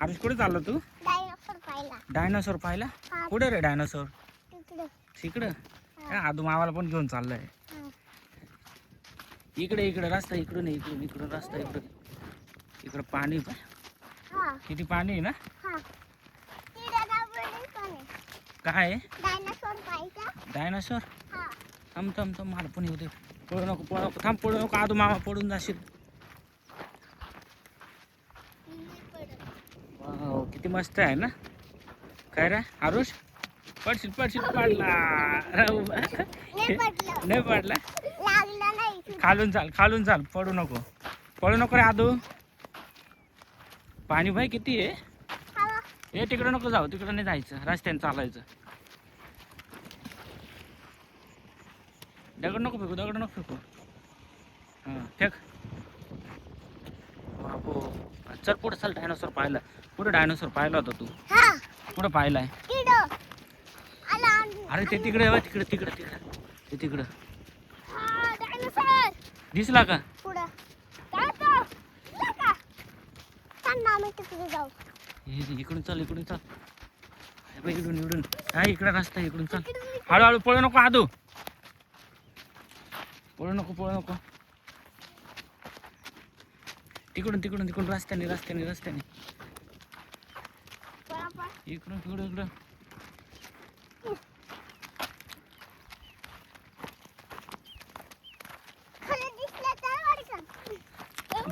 आरुष कुठे चालला तू? डायनोसॉर पाहिला. डायनासोर पाहिला? कुठे रे डायनासोर? तिकडे. तिकडं? आदू मामाला पण घेऊन चाललाय. इकडे इकडे रस्ता इकडून इकडून इकडून रस्ता इकडून. इकडं पाणी किती पाणी आहे ना? काय डायनोसॉर पाहिला. डायनासोर? थांब थांब थांब मला पण येऊ दे. पळू नको पळू नको थांब पळू नको आदू मामा पडून जाशील. वाव, किती मस्त आहे ना? काय रे आरुष? पडशील पडशील पडला. नाही पडला. खालून खालून चाल पडू नको रे आदू. पाणी भाई किती आहे? हे तिकडे नको जाऊ तिकडे नाही जायचं रस्त्याने चालायचं. दगड नको फेकू. हां फेक. बाबू चल पुढे चल. डायनोसॉर पाहिला. कुठे डायनोसॉर पाहिला होता तू? कुठं पाहिलाय? अरे ते तिकडे ते तिकडं दिसला का? इकडून चल इकडून हा इकडे रस्ता इकडून चल. हळूहळू पळू नको आदू. पळू नको. तिकडून रस्त्याने इकडून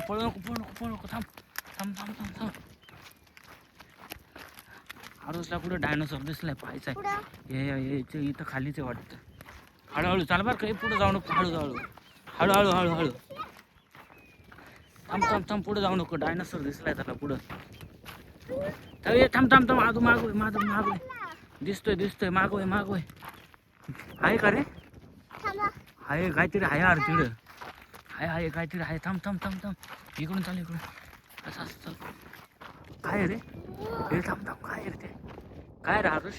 पळू नको थांब. आरुषला कुठं डायनोसॉर दिसलाय पाहायचा. हे इथं खालीच आहे वाटतं. हळूहळू चाल बरं काही पुढे जाऊ नको. हळूहळू थांब पुढे जाऊ नको. डायनोसॉर दिसलाय त्याला पुढं. थांब आदू मागोय दिसतोय मागोय. आहे का रे? आहे काहीतरी आहे यार तिकडं. आहे काहीतरी आहे. थांब इकडून चाल असं चल. काय रे? थांब काय रे ते? काय रे आरुष?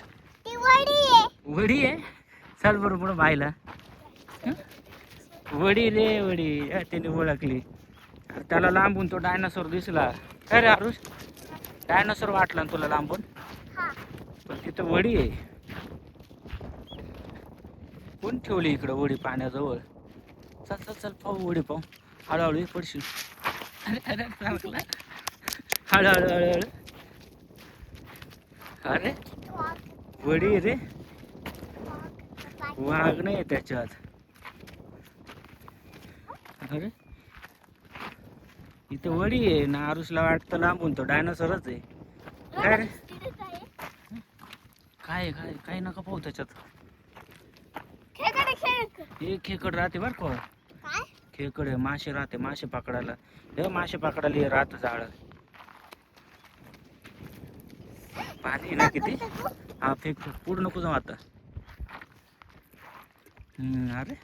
वडी आहे. चल बरोबर बायला. वडी त्याने ओळखली. त्याला लांबून तो डायनासोर दिसला. काय रे आरुष? डायनासोर वाटला ना तुला लांबून? पण तिथं वडी आहे. कोण ठेवली इकडं वडी पाण्याजवळ? चल पाहू वडी पाहू. हळूहळू पडशील. अरे हळूहळू. अरे वडी रे. वाघ नाही त्याच्यात. अरे इथं वडी आहे ना. आरुषला वाटतं लांबून तो डायनासोरच आहे. काय रे? काय नका पाहू त्याच्यात. हे खेकड राहते बर का. खेकड मासे राहते. मासे पकडायला हे राहत जाळ. पाणी ना किती. हा फेक पुढं नको जाऊ आता. अरे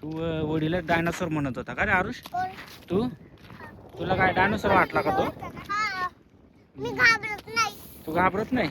तू वडीला डायनासोर म्हणत होता का रे आरुष? तुला काय डायनासोर वाटला का तो? मी घाबरत नाही. तू घाबरत नाही?